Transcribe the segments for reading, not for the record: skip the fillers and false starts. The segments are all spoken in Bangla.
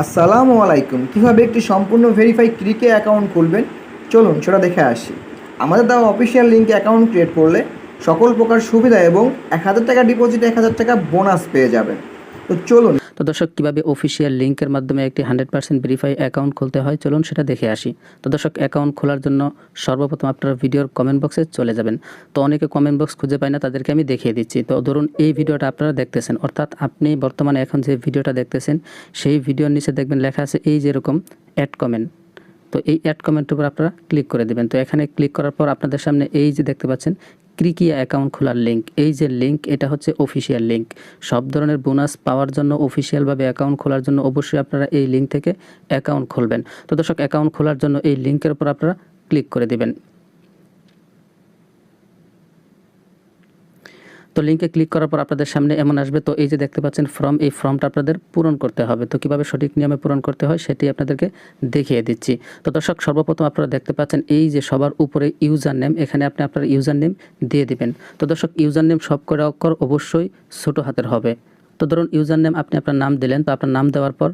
আসসালামু আলাইকুম। কীভাবে একটি সম্পূর্ণ ভেরিফাই ক্রিকে অ্যাকাউন্ট খুলবেন চলুন সেটা দেখে আসি। আমাদের দেওয়া অফিসিয়াল লিঙ্কে অ্যাকাউন্ট ক্রিয়েট করলে সকল প্রকার সুবিধা এবং ১,০০০ টাকা ডিপোজিটে ১,০০০ টাকা বোনাস পেয়ে যাবেন। তো চলুন। তো দর্শক কীভাবে অফিসিয়াল লিঙ্কের মাধ্যমে একটি 100% ভেরিফাই অ্যাকাউন্ট খুলতে হয় চলুন সেটা দেখে আসি। তো দর্শক অ্যাকাউন্ট খোলার জন্য সর্বপ্রথম আপনারা ভিডিওর কমেন্ট বক্সে চলে যাবেন। তো অনেকে কমেন্ট বক্স খুঁজে পায় না, তাদেরকে আমি দেখিয়ে দিচ্ছি। তো ধরুন এই ভিডিওটা আপনারা দেখতেছেন, অর্থাৎ আপনি বর্তমানে এখন যে ভিডিওটা দেখতেছেন সেই ভিডিওর নিচে দেখবেন লেখা আছে এই যেরকম অ্যাড কমেন্ট। তো এই অ্যাড কমেন্টের উপর আপনারা ক্লিক করে দেবেন। তো এখানে ক্লিক করার পর আপনাদের সামনে এই যে দেখতে পাচ্ছেন ক্রিকিয়া অ্যাকাউন্ট খোলার লিঙ্ক, এই যে লিঙ্ক এটা হচ্ছে অফিসিয়াল লিঙ্ক। সব ধরনের বোনাস পাওয়ার জন্য অফিসিয়ালভাবে অ্যাকাউন্ট খোলার জন্য অবশ্যই আপনারা এই লিঙ্ক থেকে অ্যাকাউন্ট খুলবেন। তো দর্শক অ্যাকাউন্ট খোলার জন্য এই লিঙ্কের উপর আপনারা ক্লিক করে দেবেন। তো লিঙ্কে ক্লিক করার পর আপনাদের সামনে এমন আসবে। তো এই যে দেখতে পাচ্ছেন ফর্ম, এই ফর্মটা আপনাদের পূরণ করতে হবে। তো কীভাবে সঠিক নিয়মে পূরণ করতে হয় সেটি আপনাদেরকে দেখিয়ে দিচ্ছি। তো দর্শক সর্বপ্রথম আপনারা দেখতে পাচ্ছেন এই যে সবার উপরে ইউজার নেম, এখানে আপনি আপনার ইউজার নেম দিয়ে দিবেন। তো দর্শক ইউজার নেম সব কটা অক্ষর অবশ্যই ছোটো হাতের হবে। তো ধরুন ইউজার নেম আপনি আপনার নাম দিলেন, তো আপনার নাম দেওয়ার পর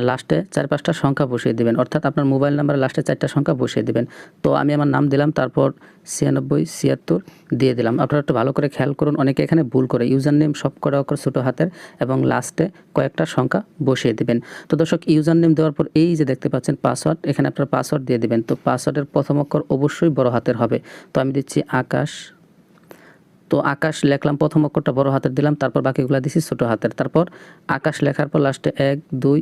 লাস্টে 4-5টা সংখ্যা বসিয়ে দেবেন, অর্থাৎ আপনার মোবাইল নাম্বারের লাস্টে 4টা সংখ্যা বসিয়ে দেবেন। তো আমি আমার নাম দিলাম, তারপর 9676 দিয়ে দিলাম। আপনারা একটু ভালো করে খেয়াল করুন, অনেকে এখানে ভুল করে ইউজার নেম সব কটা অক্ষর ছোটো হাতের এবং লাস্টে কয়েকটা সংখ্যা বসিয়ে দেবেন। তো দর্শক ইউজার নেম দেওয়ার পর এই যে দেখতে পাচ্ছেন পাসওয়ার্ড, এখানে আপনার পাসওয়ার্ড দিয়ে দেবেন। তো পাসওয়ার্ডের প্রথম অক্ষর অবশ্যই বড় হাতের হবে। তো আমি দিচ্ছি আকাশ। তো আকাশ লেখলাম, প্রথম অক্ষরটা বড় হাতের দিলাম, তারপর বাকিগুলো দিছি ছোটো হাতের। তারপর আকাশ লেখার পর লাস্টে 1 2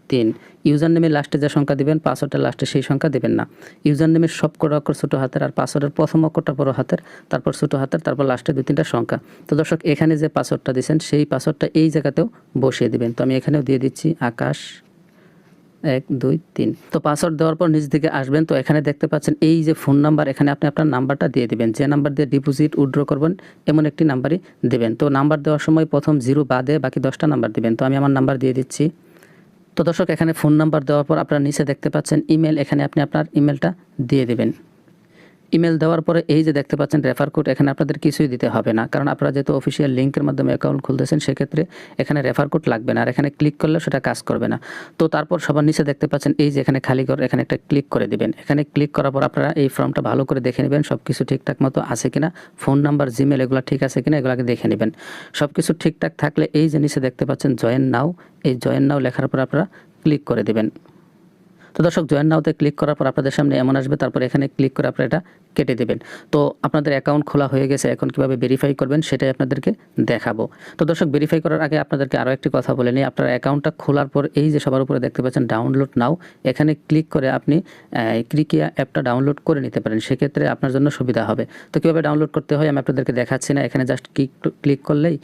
3। ইউজার নেমের লাস্টে যে সংখ্যা দিবেন পাসওয়ার্ডের লাস্টে সেই সংখ্যা দিবেন না। ইউজার নেমের সব কটা অক্ষর ছোটো হাতের আর পাসওয়ার্ডের প্রথম অক্ষরটা বড় হাতের, তারপর ছোটো হাতের, তারপর লাস্টে 2-3টা সংখ্যা। তো দর্শক এখানে যে পাসওয়ার্ডটা দিয়েছেন সেই পাসওয়ার্ডটা এই জায়গাতেও বসিয়ে দিবেন। তো আমি এখানেও দিয়ে দিচ্ছি আকাশ 1 2 3। তো পাসওয়ার্ড দেওয়ার পর নিচ দিকে আসবেন। তো এখানে দেখতে পাচ্ছেন এই যে ফোন নাম্বার, এখানে আপনি আপনার নাম্বারটা দিয়ে দিবেন। যে নাম্বার দিয়ে ডিপোজিট উইথড্র করবেন এমন একটি নাম্বারই দেবেন। তো নাম্বার দেওয়ার সময় প্রথম 0 বাদে বাকি 10টা নাম্বার দিবেন। তো আমি আমার নাম্বার দিয়ে দিচ্ছি। তো দর্শক এখানে ফোন নাম্বার দেওয়ার পর আপনারা নিচে দেখতে পাচ্ছেন ইমেল, এখানে আপনি আপনার ইমেলটা দিয়ে দেবেন। ইমেল দেওয়ার পরে এই যে দেখতে পাচ্ছেন রেফার কোড, এখানে আপনাদের কিছুই দিতে হবে না, কারণ আপনারা যেহেতু অফিসিয়াল লিঙ্কের মাধ্যমে অ্যাকাউন্ট খুলতেছেন সেক্ষেত্রে এখানে রেফার কোড লাগবে না, আর এখানে ক্লিক করলেও সেটা কাজ করবে না। তো তারপর সবার নিচে দেখতে পাচ্ছেন এই যে এখানে খালি ঘর, এখানে একটা ক্লিক করে দিবেন। এখানে ক্লিক করার পর আপনারা এই ফর্মটা ভালো করে দেখে নেবেন সব কিছু ঠিকঠাক মতো আছে কিনা, ফোন নাম্বার জিমেল এগুলো ঠিক আছে কিনা এগুলোকে দেখে নেবেন। সব কিছু ঠিকঠাক থাকলে এই যে নিচে দেখতে পাচ্ছেন জয়েন নাও, এই জয়েন নাও লেখার পর আপনারা ক্লিক করে দেবেন। তো দর্শক জয়েন নাওতে ক্লিক করার পর আপনাদের সামনে এমন আসবে, তারপর এখানে ক্লিক করে আপনারা এটা কেটে দেবেন। তো আপনাদের অ্যাকাউন্ট খোলা হয়ে গেছে, এখন কিভাবে ভেরিফাই করবেন সেটাই আপনাদেরকে দেখাবো। তো দর্শক ভেরিফাই করার আগে আপনাদেরকে আরও একটি কথা বলে নিই। আপনার অ্যাকাউন্টটা খোলার পর এই যে সবার উপরে দেখতে পাচ্ছেন ডাউনলোড নাও, এখানে ক্লিক করে আপনি ক্রিকিয়া অ্যাপটা ডাউনলোড করে নিতে পারেন, সেক্ষেত্রে আপনার জন্য সুবিধা হবে। তো কীভাবে ডাউনলোড করতে হয় আমি আপনাদেরকে দেখাচ্ছি না, এখানে জাস্ট ক্লিক করলেই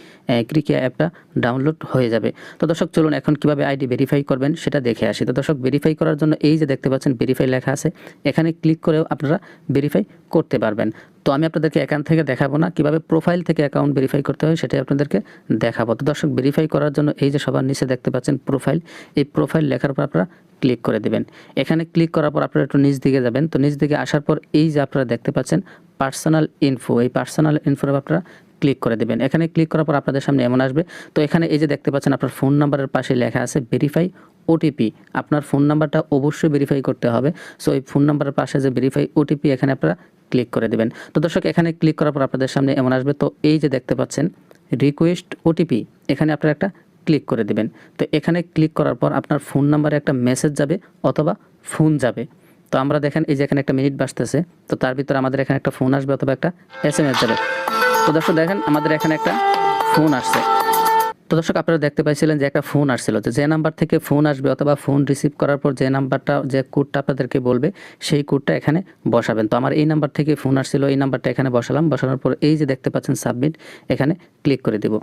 ক্রিকিয়া অ্যাপটা ডাউনলোড হয়ে যাবে। তো দর্শক চলুন এখন কীভাবে আইডি ভেরিফাই করবেন সেটা দেখে আসি। তো দর্শক ভেরিফাই করার জন্য এই যে দেখতে পাচ্ছেন ভেরিফাই লেখা আছে, এখানে ক্লিক করেও আপনারা ভেরিফাই করতে পারবেন। তো আমি আপনাদেরকে এখান থেকে দেখাবো না, কিভাবে প্রোফাইল থেকে অ্যাকাউন্ট ভেরিফাই করতে হয় সেটাই আপনাদেরকে দেখাবো। তো দর্শক ভেরিফাই করার জন্য এই যে সবার নিচে দেখতে পাচ্ছেন প্রোফাইল, এই প্রোফাইল লেখার পর আপনারা ক্লিক করে দেবেন। এখানে ক্লিক করার পর আপনারা একটু নিচ দিকে যাবেন। তো নিচ দিকে আসার পর এই যে আপনারা দেখতে পাচ্ছেন পার্সোনাল ইনফো, এই পার্সোনাল ইনফোর আপনারা ক্লিক করে দেবেন। এখানে ক্লিক করার পর আপনাদের সামনে এমন আসবে। তো এখানে এই যে দেখতে পাচ্ছেন আপনার ফোন নাম্বারের পাশে লেখা আছে ভেরিফাই ওটিপি, আপনার ফোন নাম্বারটা অবশ্যই ভেরিফাই করতে হবে। সো এই ফোন নাম্বারের পাশে যে ভেরিফাই ওটিপি এখানে আপনারা ক্লিক করে দেবেন। তো দর্শক এখানে ক্লিক করার পর আপনাদের সামনে এমন আসবে। তো এই যে দেখতে পাচ্ছেন রিকোয়েস্ট ওটিপি, এখানে আপনারা একটা ক্লিক করে দেবেন। তো এখানে ক্লিক করার পর আপনার ফোন নাম্বারে একটা মেসেজ যাবে অথবা ফোন যাবে। তো আমরা দেখেন এই যে এখানে একটা মিনিট বাজতেছে, তো তার ভিতরে আমাদের এখানে একটা ফোন আসবে অথবা একটা SMS যাবে। তো দর্শক দেখেন আমাদের এখানে একটা ফোন আসছে। তো দর্শক আপনারা দেখতে পাইছিলেন যে একটা ফোন আসছিল, যে নাম্বার থেকে ফোন আসবে অথবা ফোন রিসিভ করার পর যে নাম্বারটা যে কোডটা আপনাদেরকে বলবে সেই কোডটা এখানে বসাবেন। তো আমার এই নাম্বার থেকে ফোন আসছিল, এই নাম্বারটা এখানে বসালাম। বসানোর পর এই যে দেখতে পাচ্ছেন সাবমিট, এখানে ক্লিক করে দেব।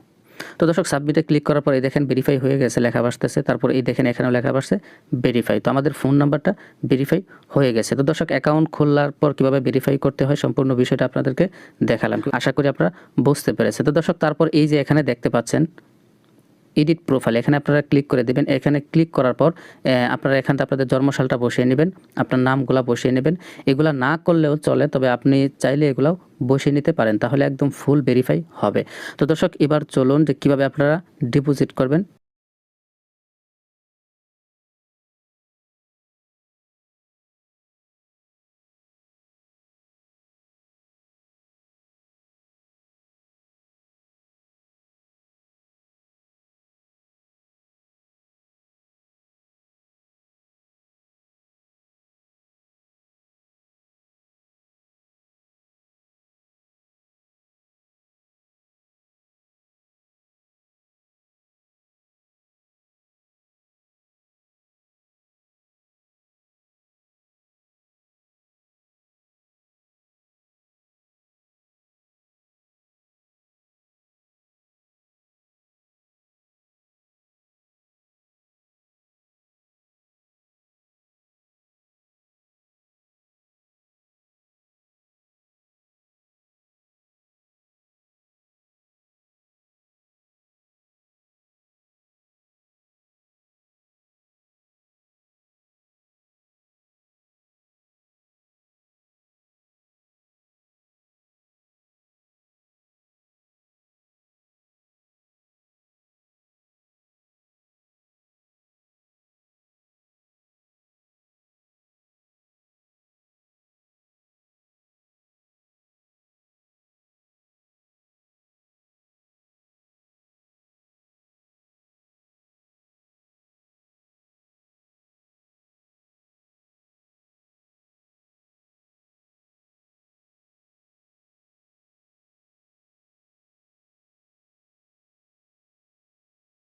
তো দর্শক সাবমিটে ক্লিক করার পর এই দেখেন ভেরিফাই হয়ে গেছে লেখা আসতেছে, তারপর এই দেখেন এখানেও লেখা আসছে ভেরিফাই। তো আমাদের ফোন নাম্বারটা ভেরিফাই হয়ে গেছে। তো দর্শক অ্যাকাউন্ট খোলার পর কীভাবে ভেরিফাই করতে হয় সম্পূর্ণ বিষয়টা আপনাদেরকে দেখালাম, আশা করি আপনারা বুঝতে পেরেছেন। তো দর্শক তারপর এই যে এখানে দেখতে পাচ্ছেন এডিট প্রোফাইল, এখানে আপনারা ক্লিক করে দেবেন। এখানে ক্লিক করার পর আপনারা এখানটা আপনাদের জন্মসালটা বসিয়ে নেবেন, আপনার নামগুলা বসিয়ে নেবেন। এগুলা না করলেও চলে, তবে আপনি চাইলে এগুলাও বসিয়ে নিতে পারেন, তাহলে একদম ফুল ভেরিফাই হবে। তো দর্শক এবার চলুন যে কীভাবে আপনারা ডিপোজিট করবেন